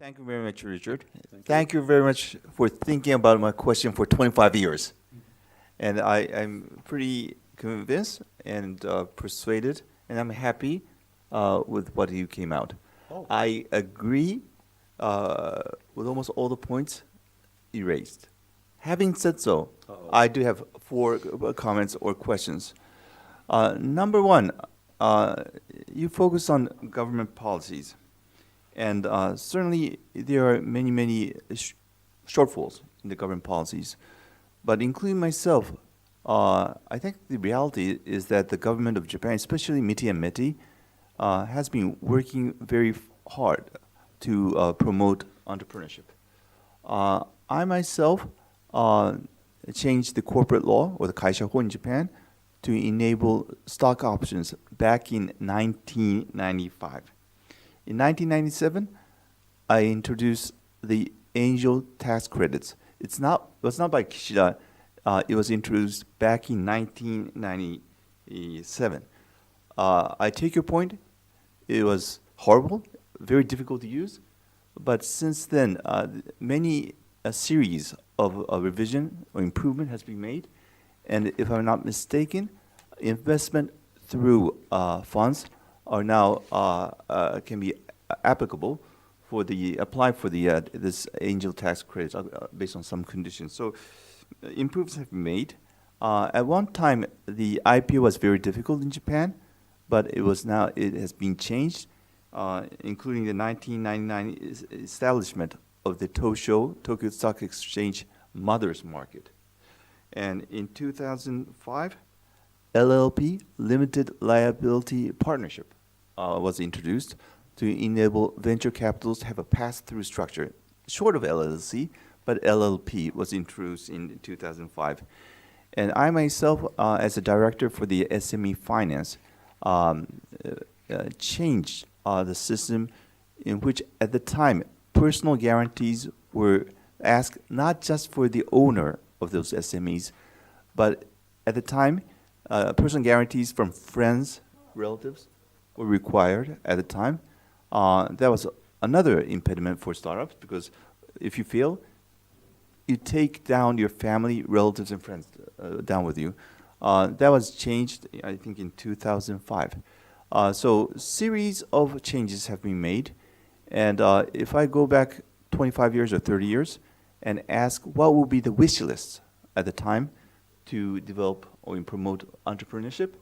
Thank you very much, Richard. Thank you very much for thinking about my question for 25 years. And I'm pretty convinced and persuaded, and I'm happy with what you came out. Oh. I agree with almost all the points you raised. Having said so, Uh-oh. I do have four comments or questions. Number one, you focus on government policies. And certainly there are many shortfalls in the government policies. But including myself, I think the reality is that the government of Japan, especially MITI and METI, has been working very hard to promote entrepreneurship. I myself changed the corporate law, or the kaishaho in Japan, to enable stock options back in 1995. In 1997, I introduced the angel tax credits. It was not by Kishida. It was introduced back in 1997. I take your point. It was horrible, very difficult to use. But since then, a series of revision or improvement has been made. And if I'm not mistaken, investment through funds are now can be applicable for apply for this angel tax credits based on some conditions. So improvements have been made. At one time, the IPO was very difficult in Japan, but it has been changed, including the 1999 establishment of the Tokyo Stock Exchange Mothers Market. And in 2005, LLP, Limited Liability Partnership, was introduced to enable venture capitals to have a pass-through structure, short of LLC, but LLP was introduced in 2005. And I myself, as a director for the SME finance, changed the system in which at the time personal guarantees were asked not just for the owner of those SMEs, but at the time, personal guarantees from friends, relatives were required at the time. That was another impediment for startups because if you fail, you take down your family, relatives, and friends down with you. That was changed, I think, in 2005. So series of changes have been made. And if I go back 25 years or 30 years and ask what will be the wish list at the time to develop or promote entrepreneurship,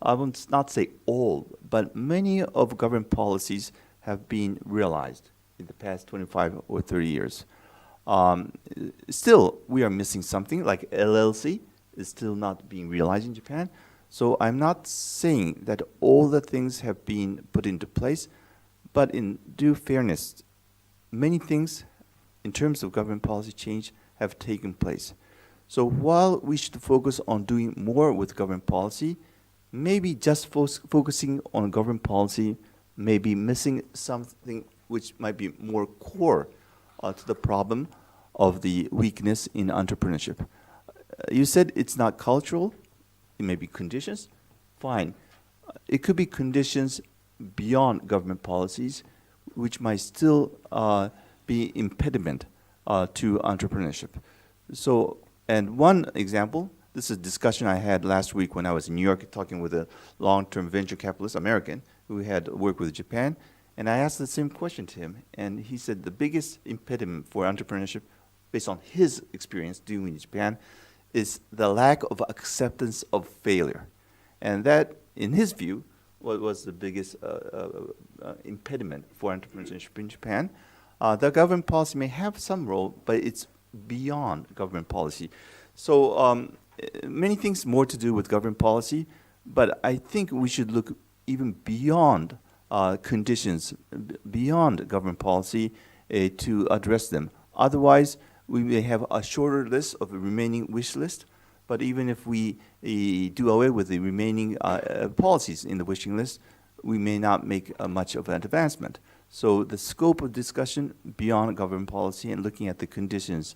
I will not say all, but many of government policies have been realized in the past 25 or 30 years. Still, we are missing something, like LLC is still not being realized in Japan. So I'm not saying that all the things have been put into place, but in due fairness, many things in terms of government policy change have taken place. So while we should focus on doing more with government policy, maybe just focusing on government policy may be missing something which might be more core to the problem of the weakness in entrepreneurship. You said it's not cultural. It may be conditions. Fine. It could be conditions beyond government policies which might still be impediment to entrepreneurship. So, and one example, this is a discussion I had last week when I was in New York talking with a long-term venture capitalist, American, who had worked with Japan. And I asked the same question to him. And he said the biggest impediment for entrepreneurship, based on his experience dealing in Japan, is the lack of acceptance of failure. And that, in his view, was the biggest impediment for entrepreneurship in Japan. The government policy may have some role, but it's beyond government policy. So many things more to do with government policy, but I think we should look even beyond conditions, beyond government policy to address them. Otherwise, we may have a shorter list of the remaining wish list, but even if we do away with the remaining policies in the wishing list, we may not make much of an advancement. So the scope of discussion beyond government policy and looking at the conditions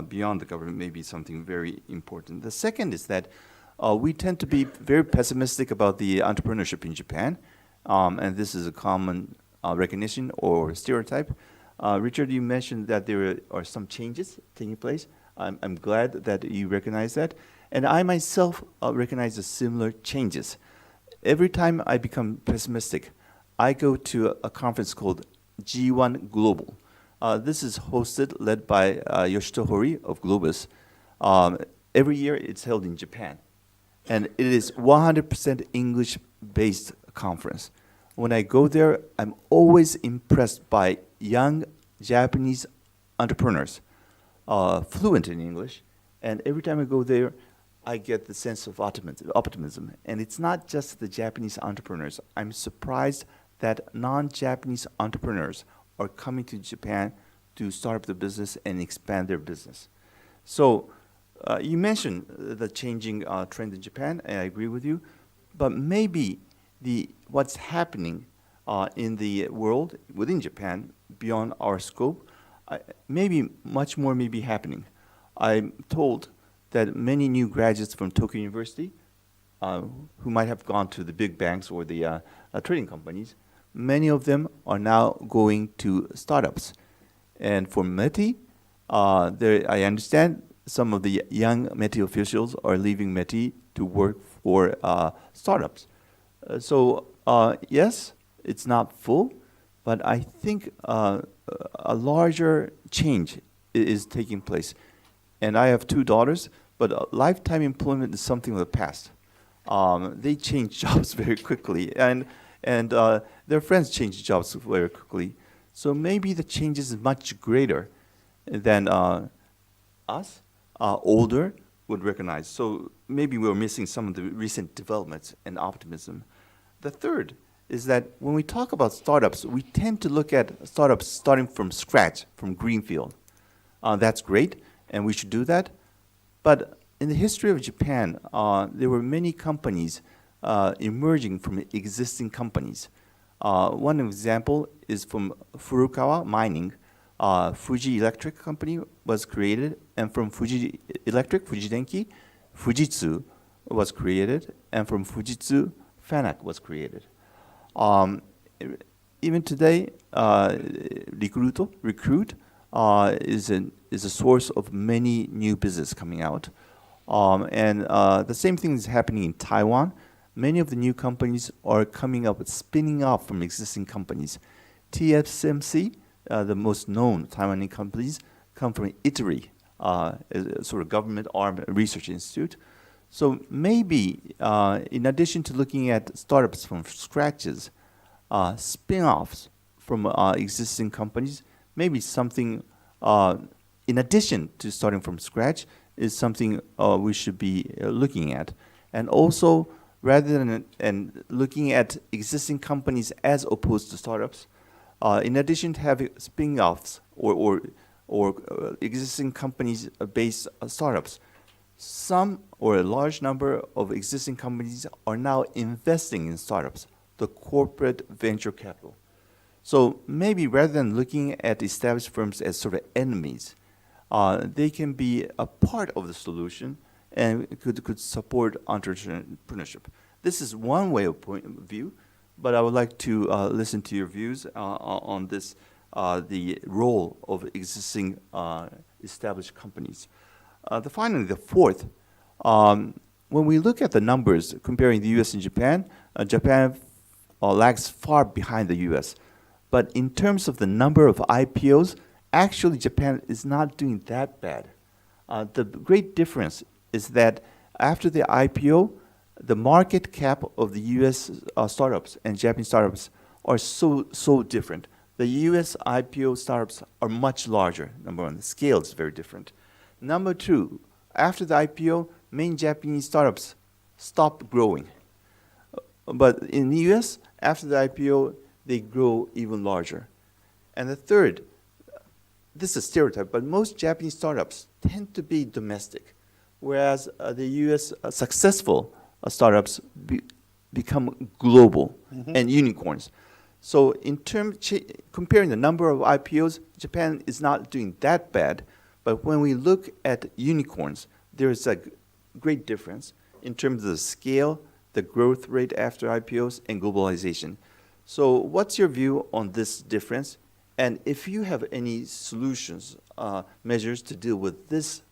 beyond the government may be something very important. The second is that we tend to be very pessimistic about the entrepreneurship in Japan, and this is a common recognition or stereotype. Richard, you mentioned that there are some changes taking place. I'm glad that you recognize that. And I myself recognize the similar changes. Every time I become pessimistic, I go to a conference called G1 Global. This is led by Yoshito Hori of Globus. Every year it's held in Japan. And it is 100% English-based conference. When I go there, I'm always impressed by young Japanese entrepreneurs, fluent in English. And every time I go there, I get the sense of optimism. And it's not just the Japanese entrepreneurs. I'm surprised that non-Japanese entrepreneurs are coming to Japan to start up the business and expand their business. So you mentioned the changing trend in Japan, and I agree with you. But maybe what's happening in the world within Japan beyond our scope, maybe much more may be happening. I'm told that many new graduates from Tokyo University, who might have gone to the big banks or the trading companies, many of them are now going to startups. And for METI, I understand some of the young METI officials are leaving METI to work for startups. So yes, it's not full, but I think a larger change is taking place. And I have 2 daughters, but lifetime employment is something of the past. They change jobs very quickly, and their friends change jobs very quickly. So maybe the change is much greater than us, older, would recognize. So maybe we're missing some of the recent developments and optimism. The third is that when we talk about startups, we tend to look at startups starting from scratch, from greenfield. That's great, and we should do that. But in the history of Japan, there were many companies emerging from existing companies. One example is from Furukawa Mining. Fuji Electric Company was created, and from Fuji Electric, Fujidenki, Fujitsu was created, and from Fujitsu, Fanuc was created. Even today, Recruit is a source of many new business coming out. And the same thing is happening in Taiwan. Many of the new companies are coming up with spinning off from existing companies. TSMC, the most known Taiwanese companies, come from ITRI, a sort of government-armed research institute. So maybe, in addition to looking at startups from scratches, spin-offs from existing companies, maybe something, in addition to starting from scratch, is something we should be looking at. And also, rather than looking at existing companies as opposed to startups, in addition to having spin-offs or existing companies-based startups, some or a large number of existing companies are now investing in startups, the corporate venture capital. So maybe rather than looking at established firms as sort of enemies, they can be a part of the solution and could support entrepreneurship. This is one way of point of view, but I would like to listen to your views on this, the role of existing established companies. Finally, the fourth, when we look at the numbers comparing the US and Japan, Japan lags far behind the US. But in terms of the number of IPOs, actually Japan is not doing that bad. The great difference is that after the IPO, the market cap of the US startups and Japanese startups are so different. The US IPO startups are much larger, number one. The scale is very different. Number two, after the IPO, main Japanese startups stop growing. But in the US, after the IPO, they grow even larger. And the third, this is a stereotype, but most Japanese startups tend to be domestic, whereas the US successful startups become global and unicorns. So in comparing the number of IPOs, Japan is not doing that bad, but when we look at unicorns, there is a great difference in terms of the scale, the growth rate after IPOs, and globalization. So what's your view on this difference? And if you have any solutions, measures to deal with this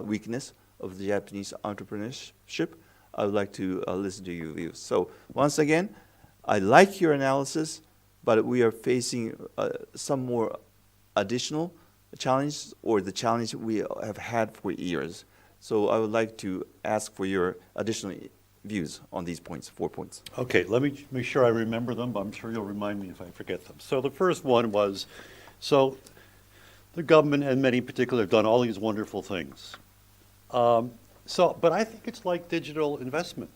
weakness of the Japanese entrepreneurship, I would like to listen to your views. So once again, I like your analysis, but we are facing some more additional challenges, or the challenge we have had for years. So I would like to ask for your additional views on these points, 4 points. Okay, let me make sure I remember them, but I'm sure you'll remind me if I forget them. So the first one was, so the government and many in particular have done all these wonderful things. But I think it's like digital investment.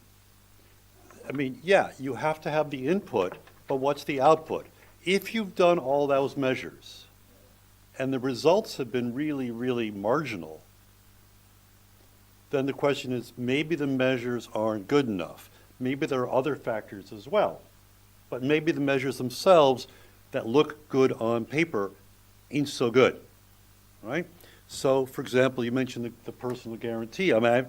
I mean, yeah, you have to have the input, but what's the output? If you've done all those measures and the results have been really, really marginal, then the question is, maybe the measures aren't good enough. Maybe there are other factors as well. But maybe the measures themselves that look good on paper ain't so good, right? So, for example, you mentioned the personal guarantee. I'm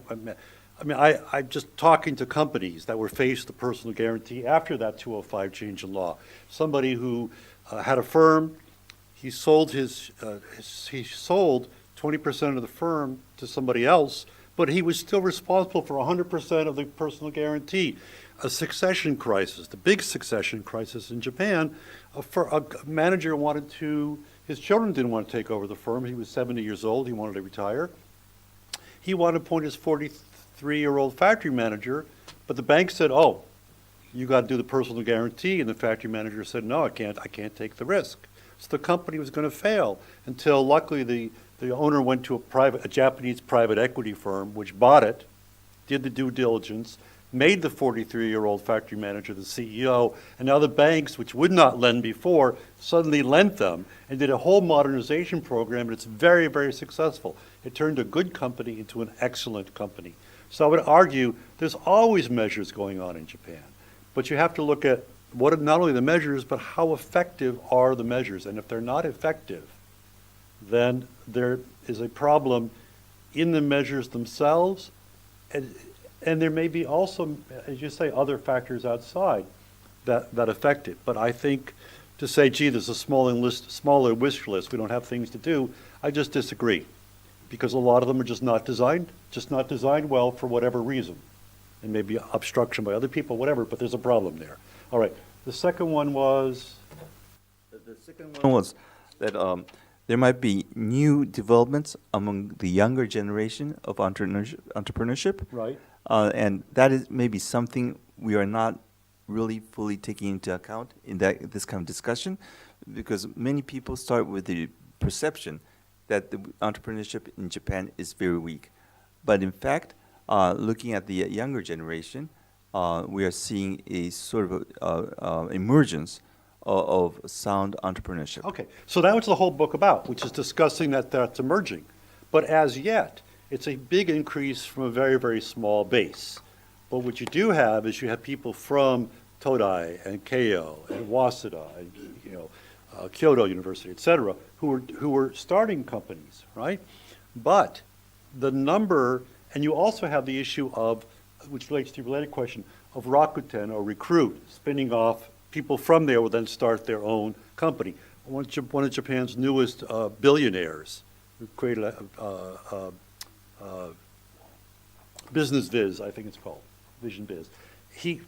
just talking to companies that were faced with the personal guarantee after that 205 change in law. Somebody who had a firm, he sold 20% of the firm to somebody else, but he was still responsible for 100% of the personal guarantee. A succession crisis, the big succession crisis in Japan, for a manager wanted to, his children didn't want to take over the firm. He was 70 years old. He wanted to retire. He wanted to appoint his 43-year-old factory manager, but the bank said, oh, you got to do the personal guarantee. And the factory manager said, no, I can't take the risk. So the company was going to fail until luckily the owner went to a Japanese private equity firm, which bought it, did the due diligence, made the 43-year-old factory manager the CEO, and now the banks, which would not lend before, suddenly lent them and did a whole modernization program, and it's very, very successful. It turned a good company into an excellent company. So I would argue there's always measures going on in Japan, but you have to look at what not only the measures, but how effective are the measures, and if they're not effective, then there is a problem in the measures themselves, and there may be also, as you say, other factors outside that affect it. But I think to say, gee, there's a smaller wish list, we don't have things to do, I just disagree. Because a lot of them are just not designed well for whatever reason. And maybe obstruction by other people, whatever, but there's a problem there. All right, the second one was? The second one was that there might be new developments among the younger generation of entrepreneurship. Right. And that is maybe something we are not really fully taking into account in this kind of discussion, because many people start with the perception that the entrepreneurship in Japan is very weak. But in fact, looking at the younger generation, we are seeing a sort of emergence of sound entrepreneurship. Okay, so that was the whole book about, which is discussing that's emerging. But as yet, it's a big increase from a very, very small base. But what you do have is you have people from Todai and Keio and Waseda and Kyoto University, et cetera, who were starting companies, right? But the number, and you also have the issue of, which relates to your related question, of Rakuten or recruit, spinning off. People from there will then start their own company. One of Japan's newest billionaires, who created a Business Viz, I think it's called, Vision Biz.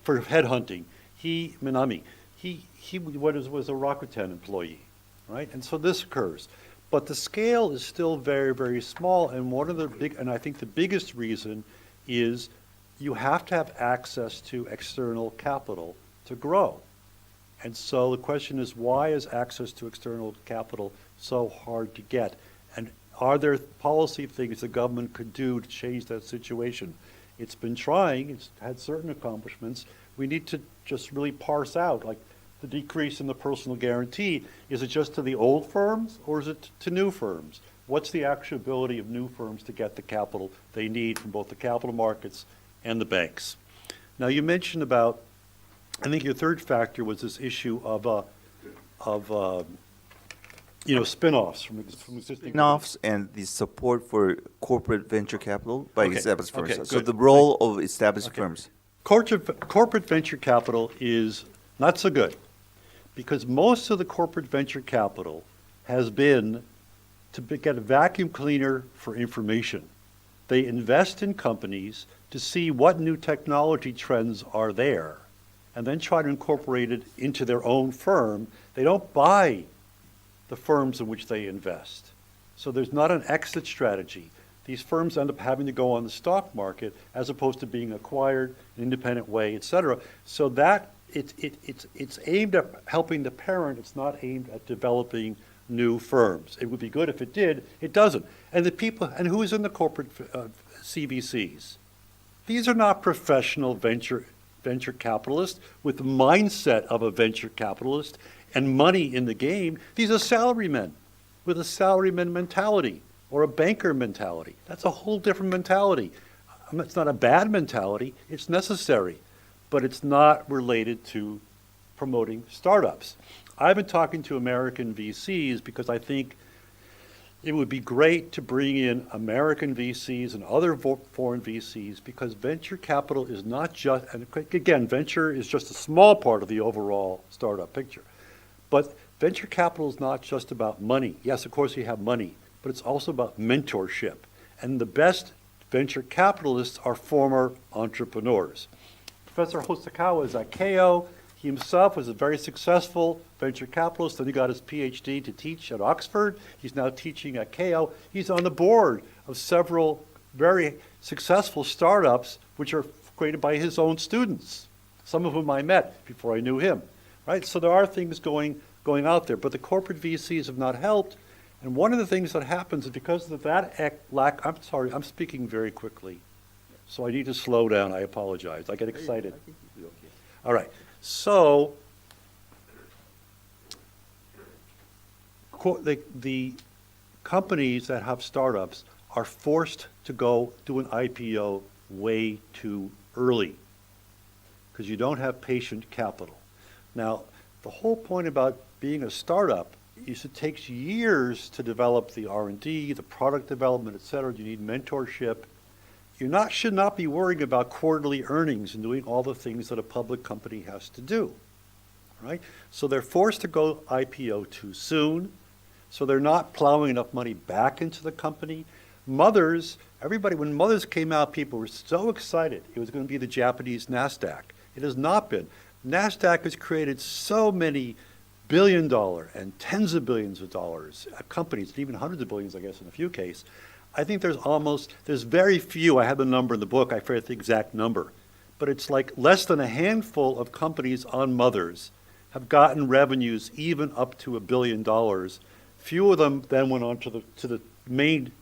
For headhunting, Minami, he was a Rakuten employee, right? And so this occurs. But the scale is still very, very small, and I think the biggest reason is you have to have access to external capital to grow. And so the question is, why is access to external capital so hard to get? And are there policy things the government could do to change that situation? It's been trying, it's had certain accomplishments. We need to just really parse out, like the decrease in the personal guarantee, is it just to the old firms or is it to new firms? What's the actual ability of new firms to get the capital they need from both the capital markets and the banks? Now you mentioned about, I think your third factor was this issue of spin-offs from existing Spin-offs and the support for corporate venture capital by established firms. Okay, so good. the role of established firms. Corporate venture capital is not so good because most of the corporate venture capital has been to get a vacuum cleaner for information. They invest in companies to see what new technology trends are there and then try to incorporate it into their own firm. They don't buy the firms in which they invest. So there's not an exit strategy. These firms end up having to go on the stock market as opposed to being acquired in an independent way, et cetera. So that it's aimed at helping the parent. It's not aimed at developing new firms. It would be good if it did. It doesn't. And the people, and who is in the corporate CVCs? These are not professional venture capitalists with the mindset of a venture capitalist and money in the game. These are salarymen with a salaryman mentality or a banker mentality. That's a whole different mentality. It's not a bad mentality. It's necessary, but it's not related to promoting startups. I've been talking to American VCs because I think it would be great to bring in American VCs and other foreign VCs, because venture capital is not just, and again, venture is just a small part of the overall startup picture. But venture capital is not just about money. Yes, of course you have money, but it's also about mentorship. And the best venture capitalists are former entrepreneurs. Professor Hosokawa is at Keio. He himself was a very successful venture capitalist. Then he got his PhD to teach at Oxford. He's now teaching at Keio. He's on the board of several very successful startups which are created by his own students, some of whom I met before I knew him. Right? So there are things going out there, but the corporate VCs have not helped. And one of the things that happens is because of that lack, I'm sorry, I'm speaking very quickly, so I need to slow down. I apologize. I get excited. I think you'll be okay. All right. So the companies that have startups are forced to go do an IPO way too early because you don't have patient capital. Now, the whole point about being a startup is it takes years to develop the R&D, the product development, et cetera. You need mentorship. You should not be worrying about quarterly earnings and doing all the things that a public company has to do, right? So they're forced to go IPO too soon. So they're not plowing enough money back into the company. Mothers, when Mothers came out, people were so excited it was going to be the Japanese NASDAQ. It has not been. NASDAQ has created so many billion-dollar and tens of billions of dollars companies, even hundreds of billions, I guess, in a few cases. I think there's very few, I have the number in the book, I forget the exact number, but it's like less than a handful of companies on Mothers have gotten revenues even up to $1 billion. Few of them then went on to the main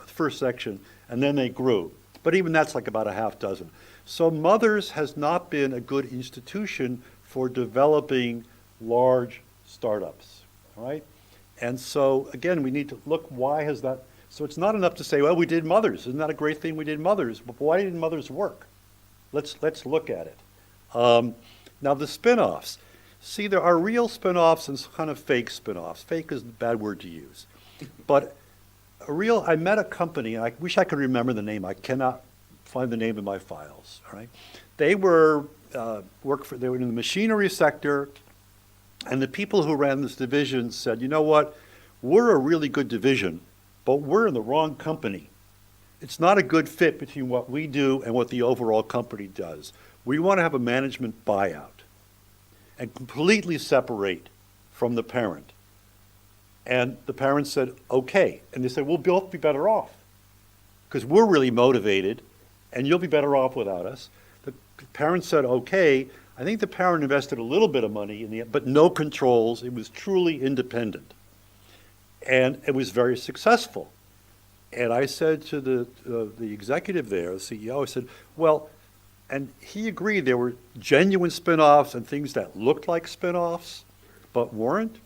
first section, and then they grew. But even that's like about a half dozen. So Mothers has not been a good institution for developing large startups, all right? And so, again, we need to look, why has that, so it's not enough to say, well, we did Mothers. Isn't that a great thing we did Mothers? But why didn't Mothers work? Let's look at it. Now, the spin-offs. See, there are real spin-offs and kind of fake spin-offs. Fake is a bad word to use. But I met a company, and I wish I could remember the name. I cannot find the name in my files, all right? They were they were in the machinery sector, and the people who ran this division said, you know what, we're a really good division, but we're in the wrong company. It's not a good fit between what we do and what the overall company does. We want to have a management buyout and completely separate from the parent. And the parent said, okay. And they said, we'll both be better off because we're really motivated and you'll be better off without us. The parent said, okay. I think the parent invested a little bit of money but no controls. It was truly independent. And it was very successful. And I said to the executive there, the CEO, I said, well, and he agreed there were genuine spin-offs and things that looked like spin-offs, but weren't.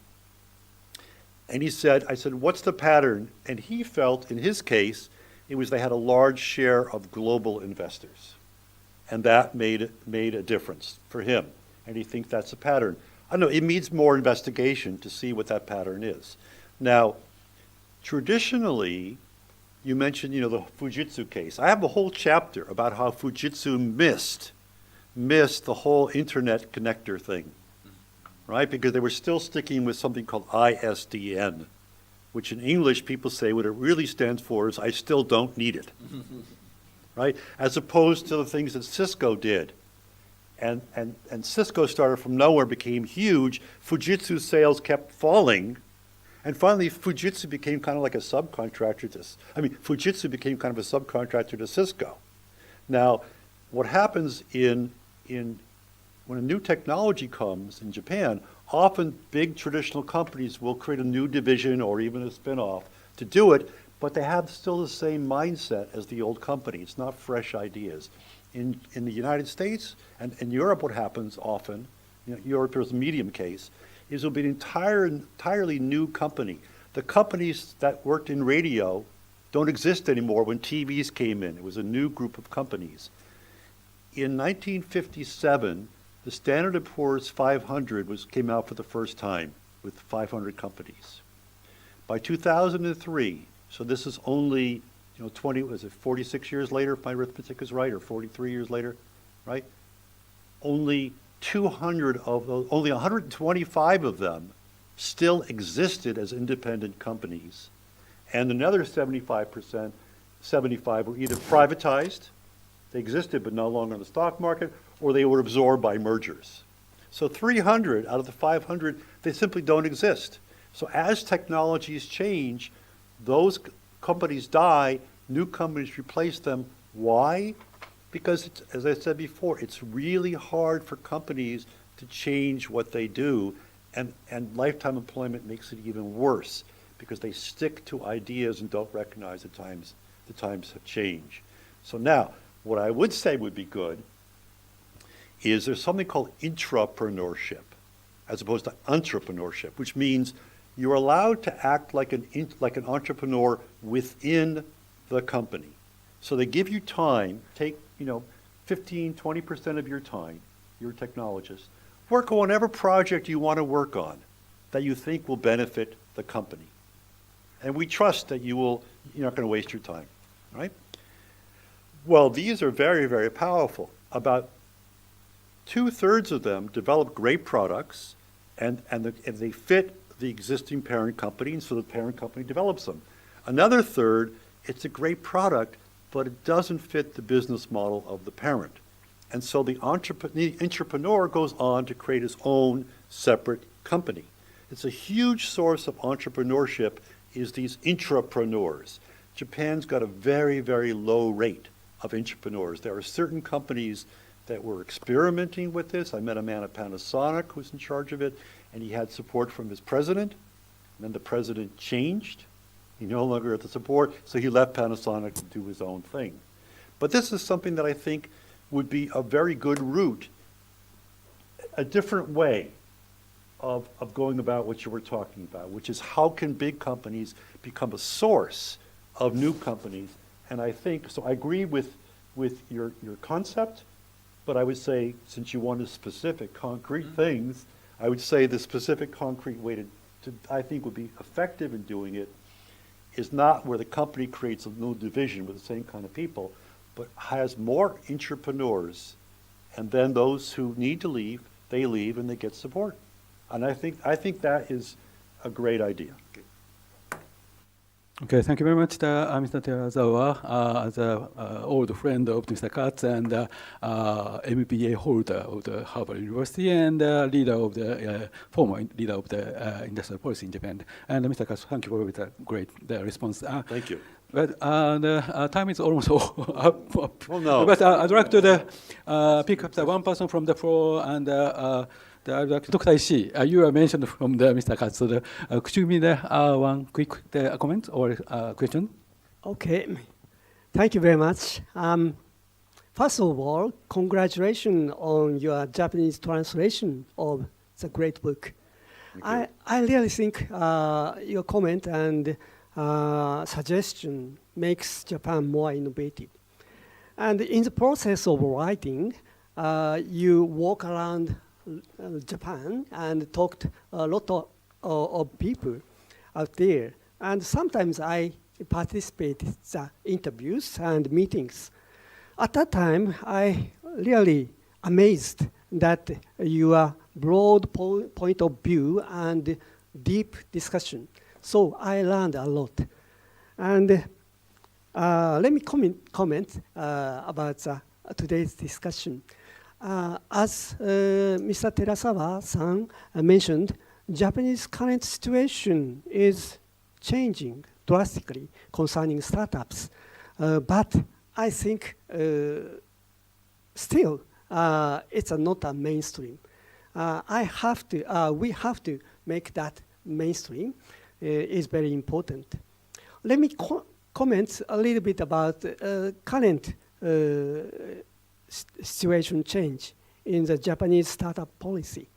And he said, I said, what's the pattern? And he felt, in his case, it was they had a large share of global investors. And that made a difference for him. And he thinks that's a pattern. I don't know, it needs more investigation to see what that pattern is. Now, traditionally, you mentioned, the Fujitsu case. I have a whole chapter about how Fujitsu missed the whole internet connector thing, right? Because they were still sticking with something called ISDN. which in English people say what it really stands for is I still don't need it, right? As opposed to the things that Cisco did. And Cisco started from nowhere, became huge. Fujitsu sales kept falling. And finally, Fujitsu became kind of like a subcontractor Fujitsu became kind of a subcontractor to Cisco. Now, what happens when a new technology comes in Japan, often big traditional companies will create a new division or even a spin-off to do it, but they have still the same mindset as the old company. It's not fresh ideas. In the United States and in Europe, what happens often, Europe is a medium case, is it'll be an entirely new company. The companies that worked in radio don't exist anymore when TVs came in. It was a new group of companies. In 1957, the Standard & Poor's 500 came out for the first time with 500 companies. By 2003, so this is only 46 years later, if my arithmetic is right, or 43 years later, right? Only 125 of them still existed as independent companies. And another 75% were either privatized, they existed but no longer in the stock market, or they were absorbed by mergers. So 300 out of the 500, they simply don't exist. So as technologies change, those companies die, new companies replace them. Why? Because, as I said before, it's really hard for companies to change what they do, and lifetime employment makes it even worse because they stick to ideas and don't recognize the times have changed. So now, what I would say would be good is there's something called intrapreneurship as opposed to entrepreneurship, which means you're allowed to act like an entrepreneur within the company. So they give you time, take 15, 20% of your time, you're a technologist, work on whatever project you want to work on that you think will benefit the company. And we trust that you're not going to waste your time, right? Well, these are very, very powerful. About 2/3 of them develop great products and they fit the existing parent company, and so the parent company develops them. Another third, it's a great product, but it doesn't fit the business model of the parent. And so the entrepreneur goes on to create his own separate company. It's a huge source of entrepreneurship is these intrapreneurs. Japan's got a very, very low rate of entrepreneurs. There are certain companies that were experimenting with this. I met a man at Panasonic who's in charge of it, and he had support from his president. And then the president changed. He no longer had the support, so he left Panasonic to do his own thing. But this is something that I think would be a very good route, a different way of going about what you were talking about, which is how can big companies become a source of new companies. And I think, so I agree with your concept, but I would say, since you wanted specific, concrete things, I would say the specific, concrete way to I think would be effective in doing it is not where the company creates a new division with the same kind of people, but has more entrepreneurs, and then those who need to leave, they leave and they get support. And I think that is a great idea. Okay, thank you very much, Mr. Terazawa, as an old friend of Mr. Katz and MBA holder of the Harvard University and former leader of the industrial policy in Japan. And Mr. Katz, thank you for the great response. Thank you. But the time is almost up. Well, no. But I'd like to pick up the one person from the floor and Dr. Ishii, you are mentioned from Mr. Katz. So could you make one quick comment or question? Okay, thank you very much. First of all, congratulations on your Japanese translation of the great book. I really think your comment and suggestion makes Japan more innovative. And in the process of writing, you walk around Japan and talked a lot of people out there. And sometimes I participate in the interviews and meetings. At that time, I really amazed that your broad point of view and deep discussion. So I learned a lot. And let me comment about today's discussion. As Mr. Terasawa-san mentioned, Japanese current situation is changing drastically concerning startups. But I think still it's not a mainstream. We have to make that mainstream. Is very important. Let me comment a little bit about current situation change in the Japanese startup policy.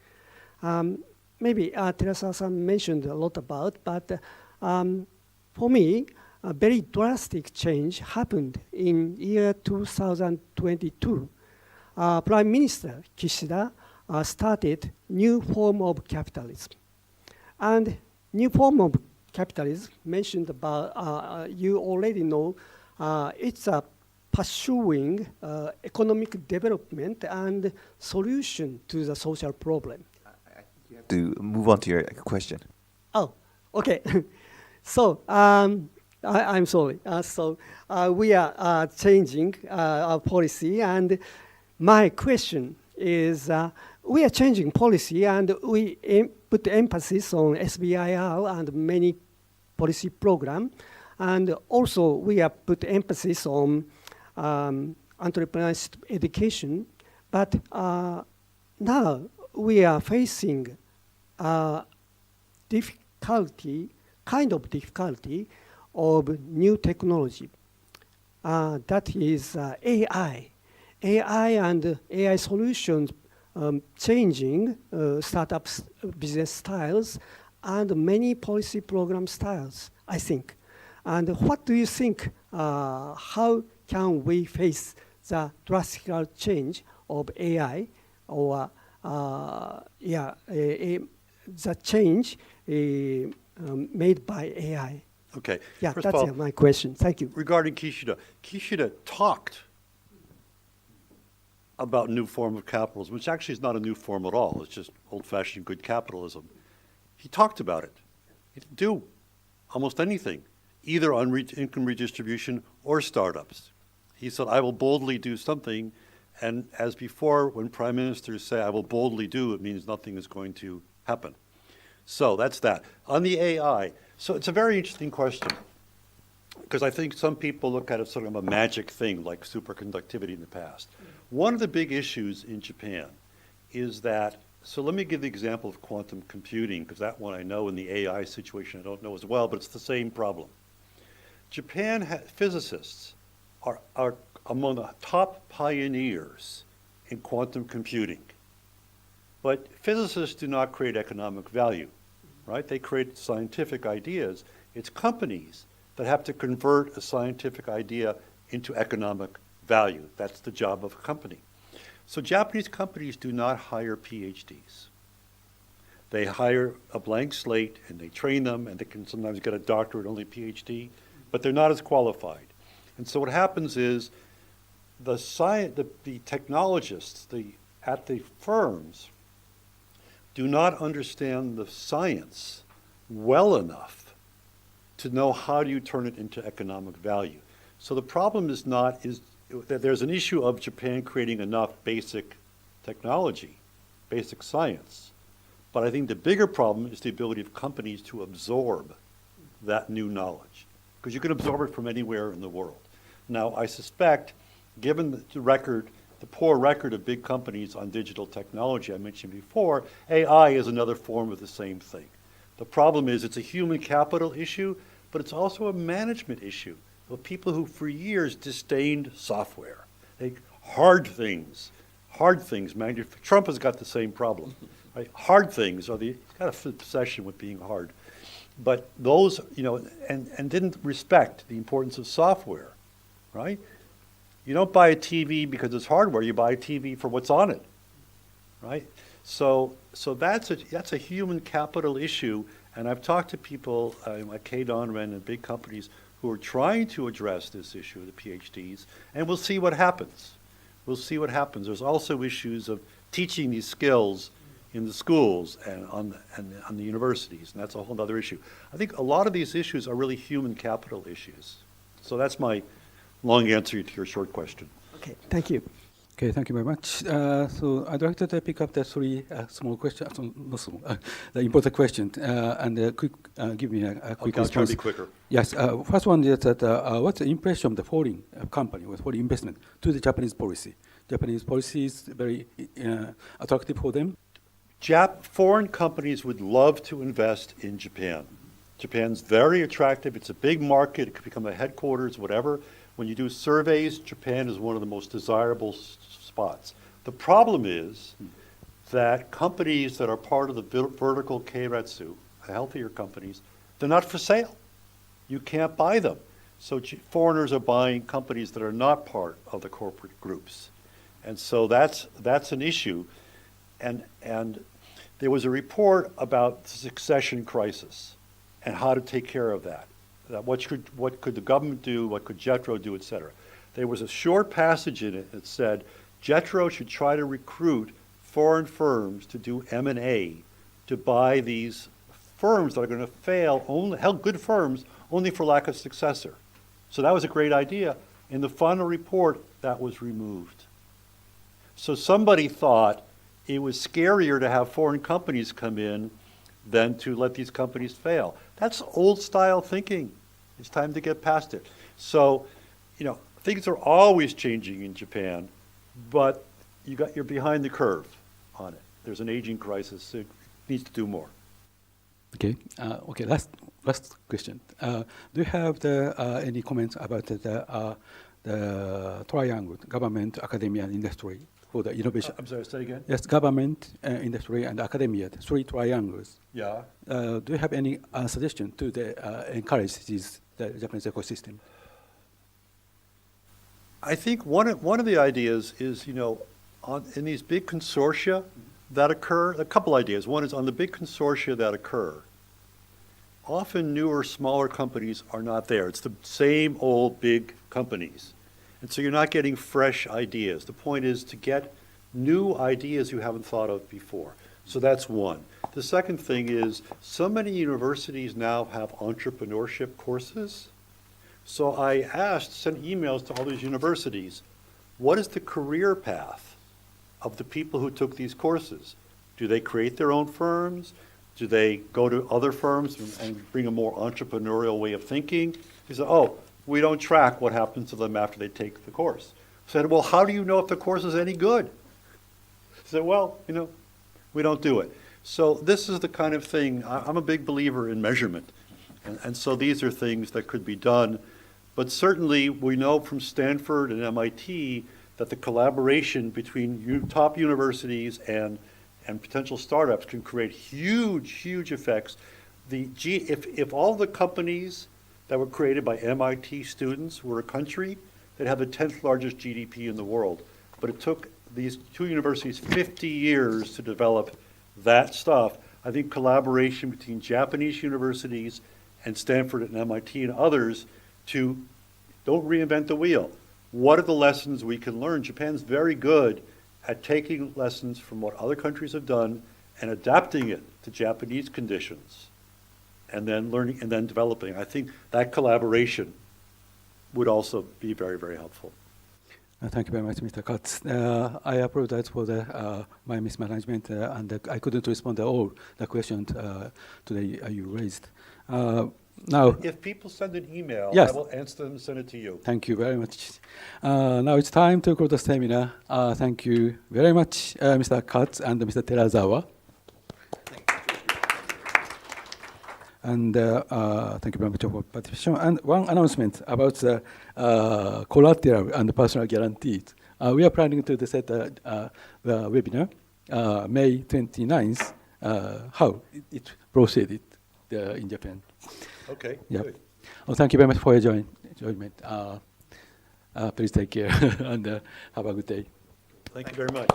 Maybe Terasawa-san mentioned a lot about, but for me, a very drastic change happened in year 2022. Prime Minister Kishida started new form of capitalism. And new form of capitalism mentioned about, you already know, it's pursuing economic development and solution to the social problem. I think you have to move on to your question. Oh, okay. So I'm sorry. We are changing our policy, and my question is, we are changing policy, and we put emphasis on SBIR and many policy program, and also we have put emphasis on entrepreneurship education. But now we are facing difficulty of new technology. That is AI. AI and AI solutions changing startups' business styles and many policy program styles, I think. And what do you think, how can we face the drastic change of AI or the change made by AI? Okay. Yeah, First of that's all, my question. Thank you. regarding Kishida talked about new form of capitalism, which actually is not a new form at all. It's just old-fashioned good capitalism. He talked about it. He didn't do almost anything, either on income redistribution or startups. He said, I will boldly do something, and as before, when prime ministers say, I will boldly do, it means nothing is going to happen. So that's that. On the AI, so it's a very interesting question, because I think some people look at it sort of a magic thing, like superconductivity in the past. One of the big issues in Japan is that, so let me give the example of quantum computing, because that one I know, in the AI situation I don't know as well, but it's the same problem. Japan physicists are among the top pioneers in quantum computing. But physicists do not create economic value, right? They create scientific ideas. It's companies that have to convert a scientific idea into economic value. That's the job of a company. So Japanese companies do not hire PhDs. They hire a blank slate and they train them, and they can sometimes get a doctorate, only PhD, but they're not as qualified. And so what happens is the technologists at the firms do not understand the science well enough to know how do you turn it into economic value. So the problem is that there's an issue of Japan creating enough basic technology, basic science. But I think the bigger problem is the ability of companies to absorb that new knowledge, because you can absorb it from anywhere in the world. Now, I suspect, given the poor record of big companies on digital technology I mentioned before, AI is another form of the same thing. The problem is it's a human capital issue, but it's also a management issue of people who for years disdained software. Hard things. Trump has got the same problem. Right? Hard things he's got an obsession with being hard. But those, and didn't respect the importance of software, right? You don't buy a TV because it's hardware. You buy a TV for what's on it, right? So that's a human capital issue. And I've talked to people like Kei Donren and big companies who are trying to address this issue of the PhDs, and we'll see what happens. There's also issues of teaching these skills in the schools and on the universities, and that's a whole other issue. I think a lot of these issues are really human capital issues. So that's my long answer to your short question. Okay, thank you. Okay, thank you very much. So I'd like to pick up the three small questions, not small, the important questions, and give me a quick Okay, I'll try to response. be quicker. Yes, first one is that what's the impression of the foreign company or foreign investment to the Japanese policy? Japanese policy is very attractive for them. Foreign companies would love to invest in Japan. Japan's very attractive. It's a big market. It could become a headquarters, whatever. When you do surveys, Japan is one of the most desirable spots. The problem is that companies that are part of the vertical keiretsu, healthier companies, they're not for sale. You can't buy them. So foreigners are buying companies that are not part of the corporate groups. And so that's an issue. And there was a report about the succession crisis and how to take care of that. What could the government do, what could JETRO do, et cetera. There was a short passage in it that said JETRO should try to recruit foreign firms to do M&A, to buy these firms that are going to fail, good firms, only for lack of successor. So that was a great idea. In the final report, that was removed. So somebody thought it was scarier to have foreign companies come in than to let these companies fail. That's old style thinking. It's time to get past it. So, things are always changing in Japan, but you're behind the curve on it. There's an aging crisis. It needs to do more. Okay. Okay. Last question. Do you have any comments about the triangle, government, academia, and industry for the innovation? I'm sorry. Say again. Yes, government, industry, and academia. The three triangles. Yeah. Do you have any suggestion to encourage the Japanese ecosystem? I think one of the ideas is, in these big consortia that occur, a couple ideas. One is on the big consortia that occur, often newer, smaller companies are not there. It's the same old big companies. And so you're not getting fresh ideas. The point is to get new ideas you haven't thought of before. So that's one. The second thing is so many universities now have entrepreneurship courses. So I sent emails to all these universities. What is the career path of the people who took these courses? Do they create their own firms? Do they go to other firms and bring a more entrepreneurial way of thinking? He said, we don't track what happens to them after they take the course. I said, well, how do you know if the course is any good? He said, well, we don't do it. So this is the kind of thing, I'm a big believer in measurement. And so these are things that could be done. But certainly we know from Stanford and MIT that the collaboration between top universities and potential startups can create huge, huge effects. If all the companies that were created by MIT students were a country, they'd have the 10th largest GDP in the world. But it took these two universities 50 years to develop that stuff. I think collaboration between Japanese universities and Stanford and MIT and others to don't reinvent the wheel. What are the lessons we can learn? Japan's very good at taking lessons from what other countries have done and adapting it to Japanese conditions, and then learning and then developing. I think that collaboration would also be very, very helpful. Thank you very much, Mr. Katz. I apologize for my mismanagement, and I couldn't respond to all the questions today you raised. Now, if people send an email, yes. I will answer them and send it to you. Thank you very much. Now it's time to close the seminar. Thank you very much, Mr. Katz and Mr. Terazawa. And thank you very much for participation. And one announcement about the collateral and personal guarantees. We are planning to set the webinar May 29th, how it proceeded in Japan. Okay, Yep. good. Well, thank you very much for your enjoyment. Please take care and have a good day. Thank you very much.